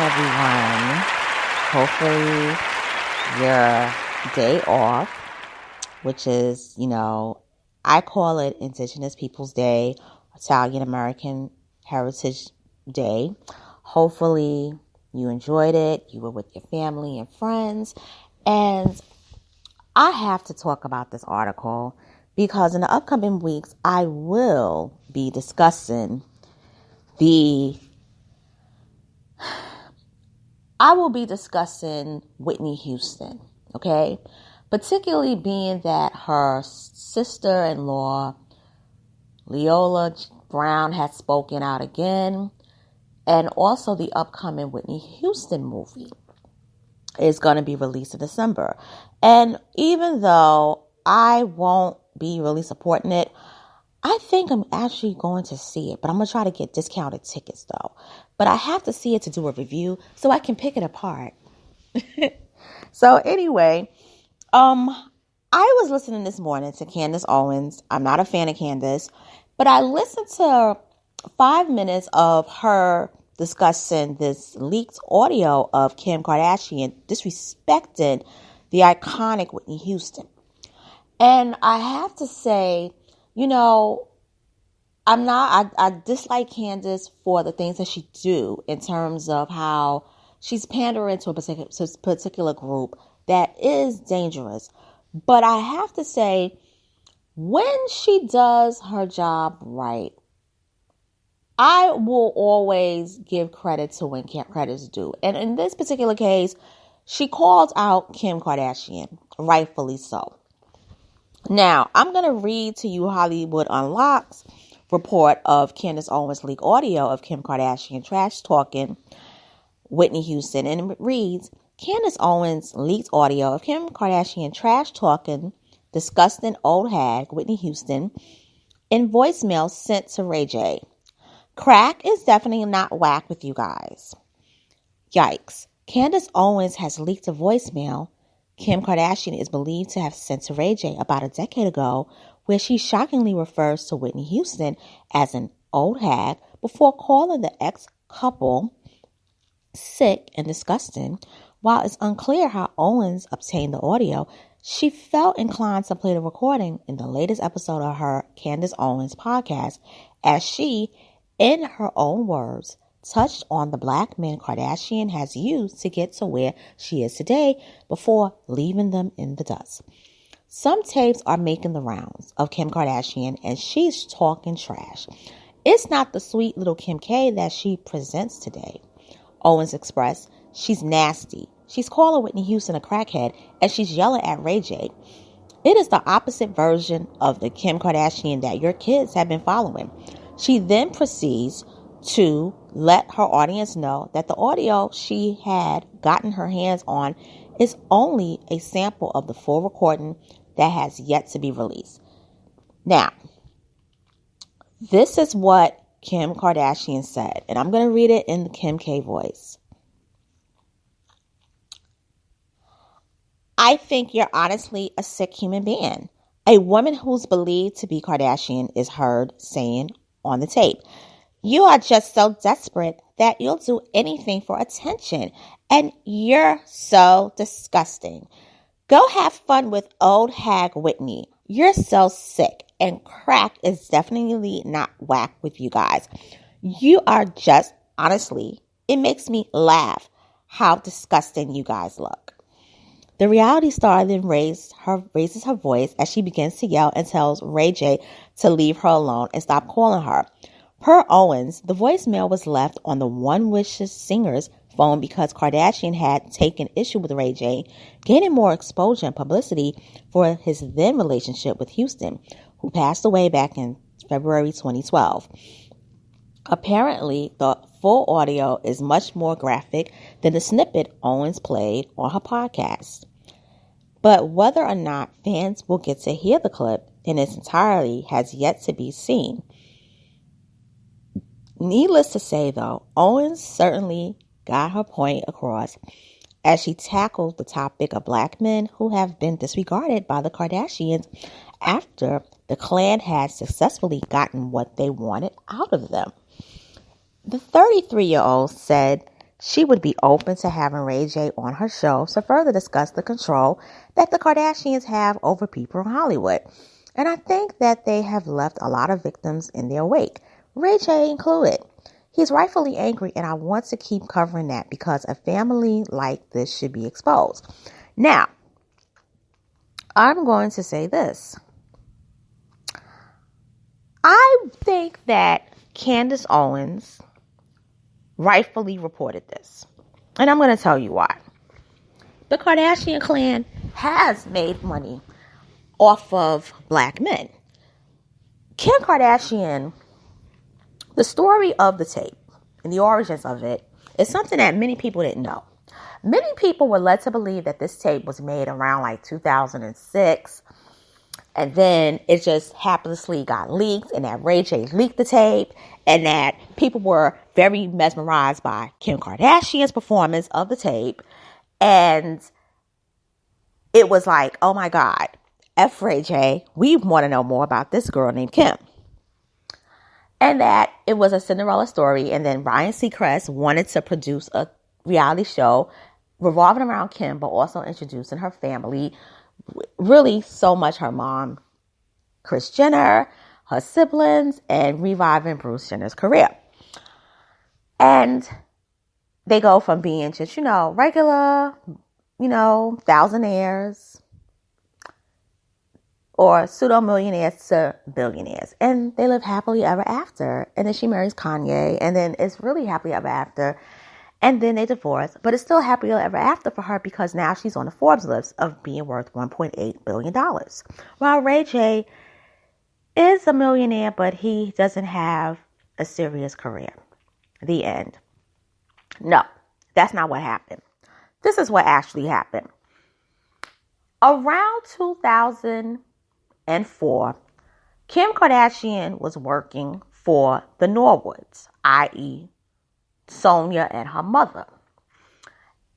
everyone. Hopefully your day off, which is, I call it Indigenous Peoples Day, Italian American Heritage Day. Hopefully you enjoyed it. You were with your family and friends. And I have to talk about this article because in the upcoming weeks, I will be discussing Whitney Houston, okay? Particularly being that her sister-in-law, Leola Brown, has spoken out again, and also the upcoming Whitney Houston movie is going to be released in December. And even though I won't be really supporting it, I think I'm actually going to see it, but I'm going to try to get discounted tickets though. But I have to see it to do a review so I can pick it apart. So anyway, I was listening this morning to Candace Owens. I'm not a fan of Candace, but I listened to 5 minutes of her discussing this leaked audio of Kim Kardashian disrespecting the iconic Whitney Houston. And I have to say, I dislike Candace for the things that she do in terms of how she's pandering to a particular group that is dangerous. But I have to say, when she does her job right, I will always give credit to when credit's due. And in this particular case, she called out Kim Kardashian, rightfully so. Now, I'm going to read to you Hollywood Unlocked's report of Candace Owens' leaked audio of Kim Kardashian trash talking Whitney Houston. And it reads, Candace Owens' leaked audio of Kim Kardashian trash talking disgusting old hag Whitney Houston in voicemail sent to RayJ. Crack is definitely not whack with you guys. Yikes. Candace Owens has leaked a voicemail Kim Kardashian is believed to have sent to RayJ about a decade ago, where she shockingly refers to Whitney Houston as an old hag before calling the ex-couple sick and disgusting. While it's unclear how Owens obtained the audio, she felt inclined to play the recording in the latest episode of her Candace Owens podcast, as she, in her own words, touched on the black men Kardashian has used to get to where she is today before leaving them in the dust. Some tapes are making the rounds of Kim Kardashian, and she's talking trash. It's not the sweet little Kim K that she presents today. Owens expressed, she's nasty. She's calling Whitney Houston a crackhead, and she's yelling at RayJ. It is the opposite version of the Kim Kardashian that your kids have been following. She then proceeds to let her audience know that the audio she had gotten her hands on is only a sample of the full recording that has yet to be released. Now, this is what Kim Kardashian said, and I'm going to read it in the Kim K voice. I think you're honestly a sick human being. A woman who's believed to be Kardashian is heard saying on the tape, you are just so desperate that you'll do anything for attention, and you're so disgusting. Go have fun with old hag Whitney. You're so sick, and crack is definitely not whack with you guys. You are just, honestly, it makes me laugh how disgusting you guys look. The reality star then raises her voice as she begins to yell and tells RayJ to leave her alone and stop calling her. Per Owens, the voicemail was left on the One Wishes singer's phone because Kardashian had taken issue with RayJ, gaining more exposure and publicity for his then relationship with Houston, who passed away back in February 2012. Apparently, the full audio is much more graphic than the snippet Owens played on her podcast. But whether or not fans will get to hear the clip in its entirety has yet to be seen. Needless to say, though, Owens certainly got her point across as she tackled the topic of black men who have been disregarded by the Kardashians after the clan had successfully gotten what they wanted out of them. The 33-year-old said she would be open to having RayJ on her show to further discuss the control that the Kardashians have over people in Hollywood. And I think that they have left a lot of victims in their wake, RayJ included. He's rightfully angry, and I want to keep covering that because a family like this should be exposed. Now, I'm going to say this. I think that Candace Owens rightfully reported this. And I'm going to tell you why. The Kardashian clan has made money off of black men. Kim Kardashian, the story of the tape and the origins of it is something that many people didn't know. Many people were led to believe that this tape was made around like 2006. And then it just happily got leaked, and that RayJ leaked the tape, and that people were very mesmerized by Kim Kardashian's performance of the tape. And it was like, oh my God, F RayJ, we want to know more about this girl named Kim. And that it was a Cinderella story. And then Ryan Seacrest wanted to produce a reality show revolving around Kim, but also introducing her family. Really so much her mom, Kris Jenner, her siblings, and reviving Bruce Jenner's career. And they go from being just, regular, thousandaires or pseudo-millionaires to billionaires. And they live happily ever after. And then she marries Kanye, and then it's really happily ever after. And then they divorce, but it's still happily ever after for her because now she's on the Forbes list of being worth $1.8 billion. While RayJ is a millionaire, but he doesn't have a serious career. The end. No, that's not what happened. This is what actually happened. Around 2004, Kim Kardashian was working for the Norwoods, i.e., Sonia and her mother.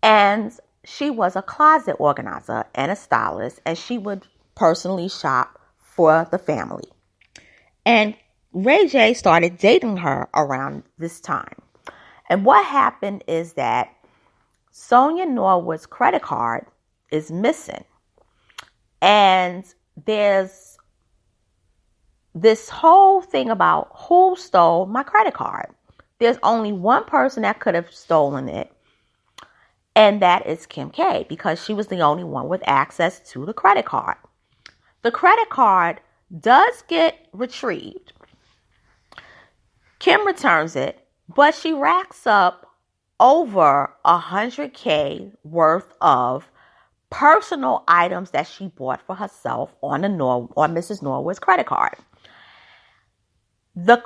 And she was a closet organizer and a stylist, and she would personally shop for the family. And RayJ started dating her around this time. And what happened is that Sonia Norwood's credit card is missing. And there's this whole thing about who stole my credit card. There's only one person that could have stolen it, and that is Kim K, because she was the only one with access to the credit card. The credit card does get retrieved. Kim returns it, but she racks up over $100K worth of personal items that she bought for herself on Mrs. Norwood's credit card. The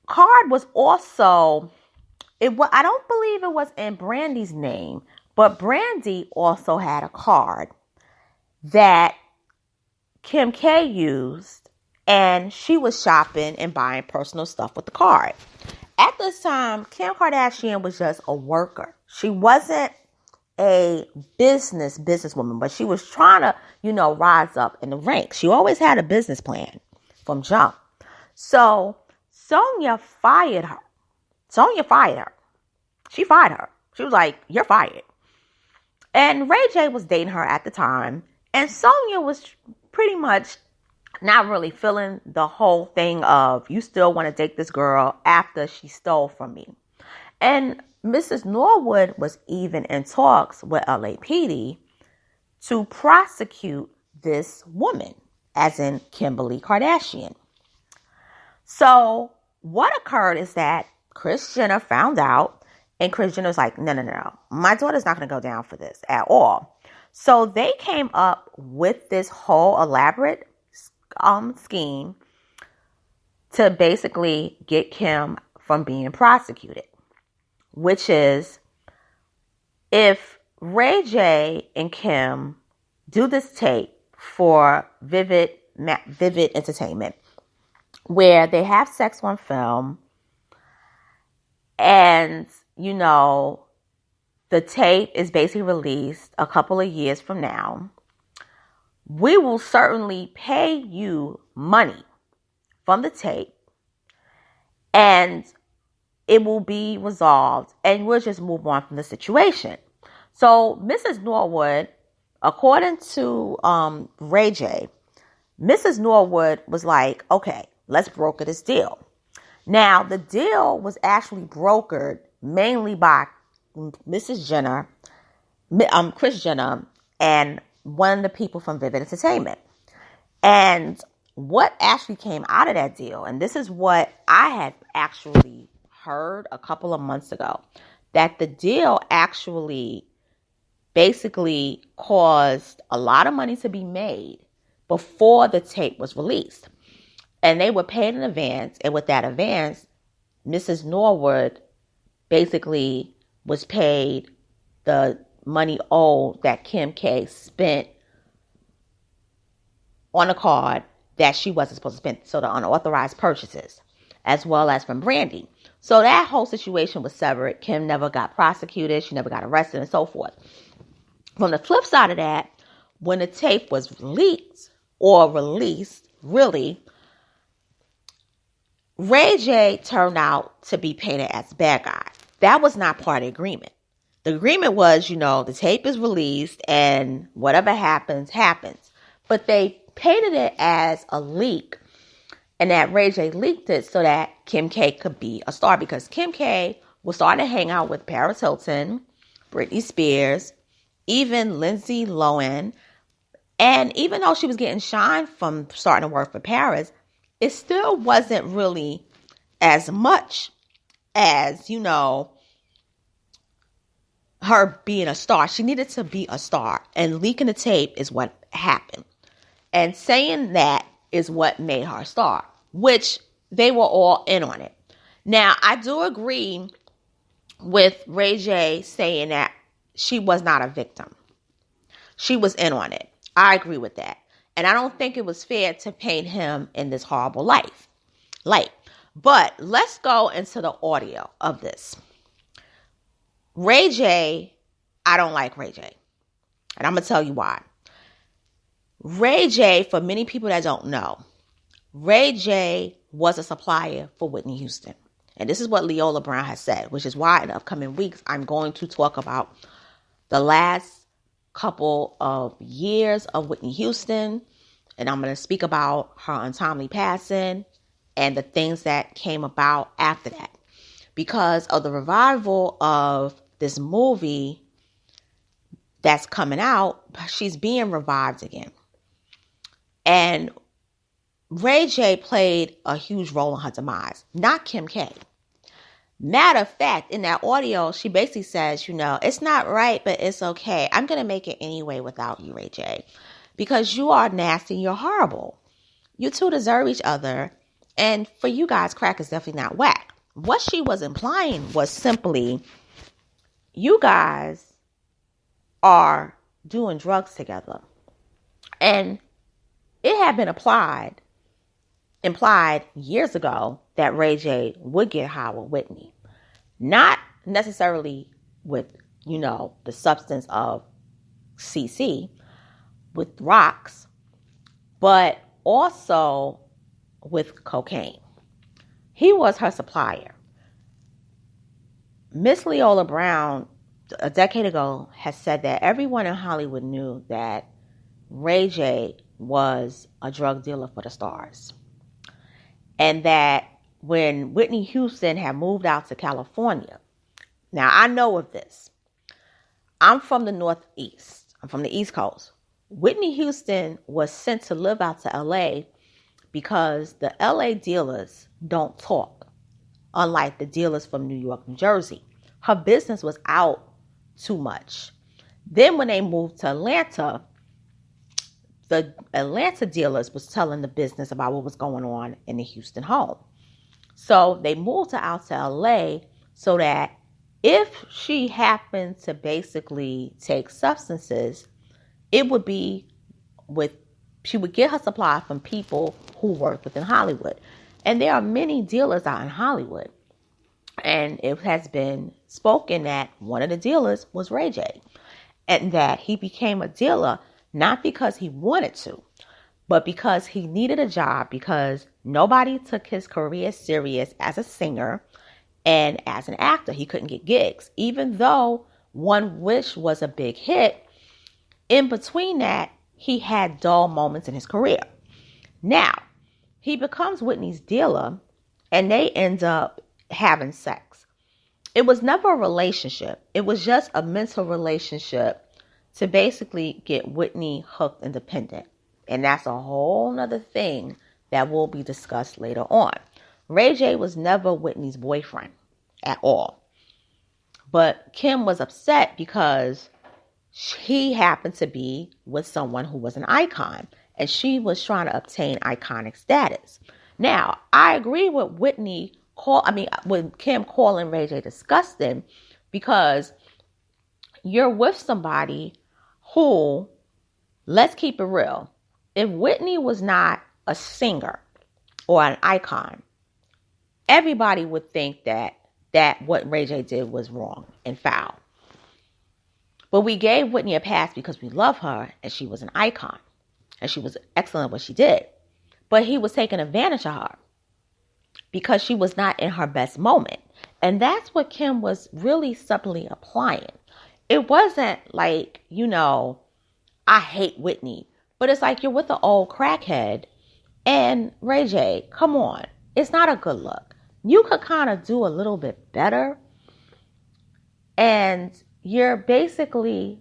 card was also, I don't believe it was in Brandy's name, but Brandy also had a card that Kim K used, and she was shopping and buying personal stuff with the card. At this time, Kim Kardashian was just a worker. She wasn't a businesswoman, but she was trying to, rise up in the ranks. She always had a business plan from jump. So Sonia fired her. She fired her. She was like, you're fired. And RayJ was dating her at the time. And Sonia was pretty much not really feeling the whole thing of, you still want to date this girl after she stole from me. And Mrs. Norwood was even in talks with LAPD to prosecute this woman, as in Kimberly Kardashian. So what occurred is that Kris Jenner found out, and Kris Jenner was like, no. My daughter's not going to go down for this at all. So they came up with this whole elaborate scheme to basically get Kim from being prosecuted, which is if RayJ and Kim do this tape for Vivid Entertainment, where they have sex on film, and, the tape is basically released a couple of years from now, we will certainly pay you money from the tape, and it will be resolved and we'll just move on from the situation. So Mrs. Norwood, according to RayJ, Mrs. Norwood was like, okay, let's broker this deal. Now, the deal was actually brokered mainly by Mrs. Jenner, Kris Jenner, and one of the people from Vivid Entertainment. And what actually came out of that deal, and this is what I had actually heard a couple of months ago, that the deal actually basically caused a lot of money to be made before the tape was released. And they were paid in advance. And with that advance, Mrs. Norwood basically was paid the money owed that Kim K spent on a card that she wasn't supposed to spend. So the unauthorized purchases, as well as from Brandy. So that whole situation was severed. Kim never got prosecuted. She never got arrested and so forth. From the flip side of that, when the tape was leaked or released, really, RayJ turned out to be painted as the bad guy. That was not part of the agreement. The agreement was, the tape is released and whatever happens, happens. But they painted it as a leak, and that RayJ leaked it so that Kim K could be a star, because Kim K was starting to hang out with Paris Hilton, Britney Spears, even Lindsay Lohan. And even though she was getting shine from starting to work for Paris, it still wasn't really as much as, her being a star. She needed to be a star, and leaking the tape is what happened. And saying that is what made her a star, which they were all in on it. Now, I do agree with RayJ saying that she was not a victim. She was in on it. I agree with that. And I don't think it was fair to paint him in this horrible light. But let's go into the audio of this. RayJ, I don't like RayJ. And I'm going to tell you why. RayJ, for many people that don't know, RayJ was a supplier for Whitney Houston. And this is what Leola Brown has said, which is why in the upcoming weeks, I'm going to talk about the last couple of years of Whitney Houston. And I'm going to speak about her untimely passing and the things that came about after that. Because of the revival of this movie that's coming out, she's being revived again. And RayJ played a huge role in her demise, not Kim K. Matter of fact, in that audio, she basically says, it's not right, but it's okay. I'm going to make it anyway without you, RayJ, because you are nasty and you're horrible. You two deserve each other. And for you guys, crack is definitely not whack. What she was implying was simply, you guys are doing drugs together. And it had been implied years ago that RayJ would get high with Whitney. Not necessarily with, the substance of CC, with rocks, but also with cocaine. He was her supplier. Miss Leola Brown, a decade ago, has said that everyone in Hollywood knew that RayJ was a drug dealer for the stars. And that when Whitney Houston had moved out to California, now I know of this. I'm from the Northeast. I'm from the East Coast. Whitney Houston was sent to live out to LA because the LA dealers don't talk, unlike the dealers from New York, New Jersey. Her business was out too much. Then when they moved to Atlanta, the Atlanta dealers was telling the business about what was going on in the Houston home. So they moved her out to LA so that if she happened to basically take substances, it would be she would get her supply from people who work within Hollywood. And there are many dealers out in Hollywood. And it has been spoken that one of the dealers was RayJ. And that he became a dealer not because he wanted to, but because he needed a job, because nobody took his career serious as a singer. And as an actor, he couldn't get gigs. Even though One Wish was a big hit, in between that, he had dull moments in his career. Now, he becomes Whitney's dealer, and they end up having sex. It was never a relationship. It was just a mental relationship to basically get Whitney hooked and dependent. And that's a whole nother thing that will be discussed later on. RayJ was never Whitney's boyfriend at all. But Kim was upset because he happened to be with someone who was an icon, and she was trying to obtain iconic status. Now, I agree with with Kim calling RayJ disgusting, because you're with somebody who, let's keep it real, if Whitney was not a singer or an icon, everybody would think that what RayJ did was wrong and foul. But we gave Whitney a pass because we love her and she was an icon and she was excellent at what she did. But he was taking advantage of her because she was not in her best moment. And that's what Kim was really subtly applying. It wasn't like, I hate Whitney, but it's like you're with an old crackhead, and RayJ, come on. It's not a good look. You could kind of do a little bit better, and you're basically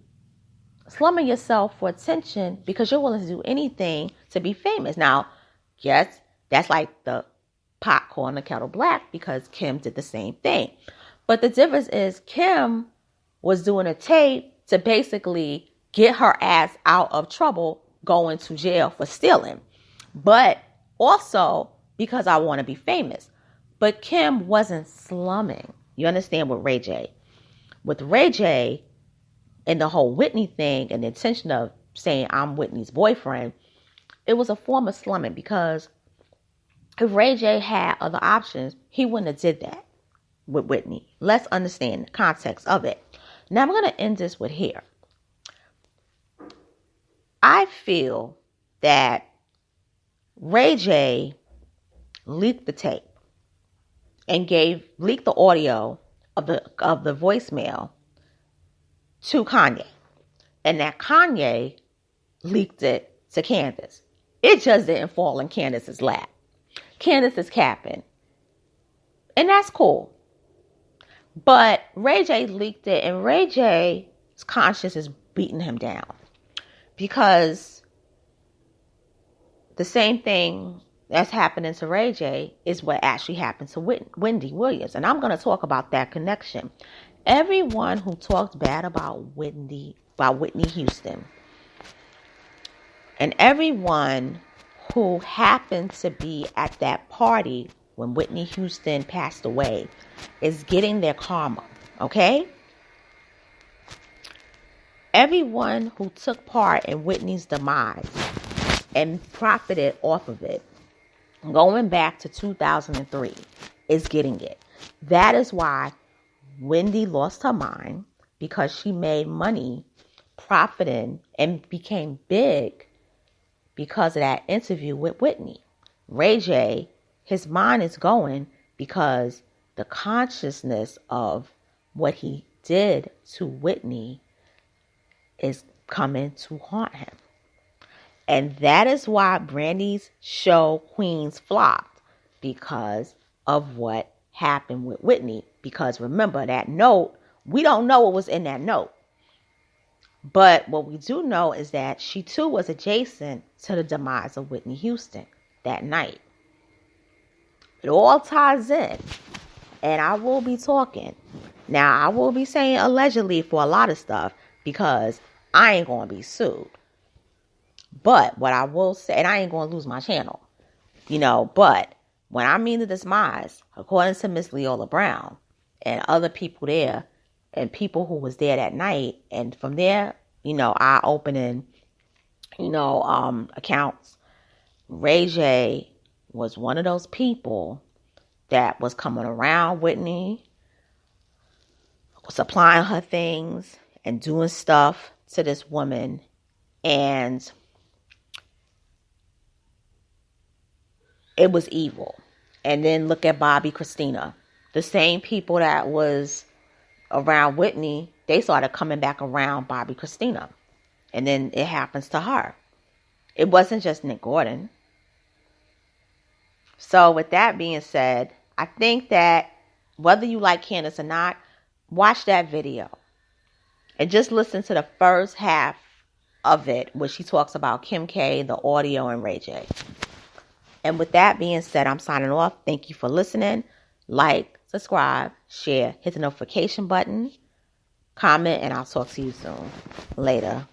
slumming yourself for attention because you're willing to do anything to be famous. Now, yes, that's like the pot calling the kettle black, because Kim did the same thing. But the difference is Kim was doing a tape to basically get her ass out of trouble going to jail for stealing. But also because I want to be famous. But Kim wasn't slumming. You understand with RayJ? With RayJ and the whole Whitney thing and the intention of saying I'm Whitney's boyfriend, it was a form of slumming, because if RayJ had other options, he wouldn't have did that with Whitney. Let's understand the context of it. Now I'm going to end this with here. I feel that RayJ leaked the tape and leaked the audio of the voicemail to Kanye, and that Kanye leaked it to Candace. It just didn't fall in Candace's lap. Candace is capping, and that's cool. But RayJ leaked it, and RayJ's conscience is beating him down, because the same thing that's happening to RayJ is what actually happened to Wendy Williams. And I'm going to talk about that connection. Everyone who talked bad about Whitney Houston, and everyone who happened to be at that party when Whitney Houston passed away, is getting their karma, okay? Everyone who took part in Whitney's demise and profited off of it, going back to 2003, is getting it. That is why Wendy lost her mind, because she made money profiting and became big because of that interview with Whitney. RayJ, his mind is going because the consciousness of what he did to Whitney is coming to haunt him. And that is why Brandy's show Queens flopped, because of what happened with Whitney. Because remember, that note, we don't know what was in that note. But what we do know is that she too was adjacent to the demise of Whitney Houston that night. It all ties in. And I will be talking. Now, I will be saying allegedly for a lot of stuff, because I ain't going to be sued. But what I will say, and I ain't going to lose my channel, but when I mean the demise, according to Miss Leola Brown and other people there, and people who was there that night, and from there, eye-opening, accounts, RayJ was one of those people that was coming around Whitney, supplying her things and doing stuff to this woman. And it was evil. And then look at Bobby Christina, the same people that was around Whitney, they started coming back around Bobby Christina. And then it happens to her. It wasn't just Nick Gordon. So with that being said, I think that whether you like Candace or not, watch that video. And just listen to the first half of it where she talks about Kim K, the audio, and RayJ. And with that being said, I'm signing off. Thank you for listening. Like, subscribe, share, hit the notification button, comment, and I'll talk to you soon. Later.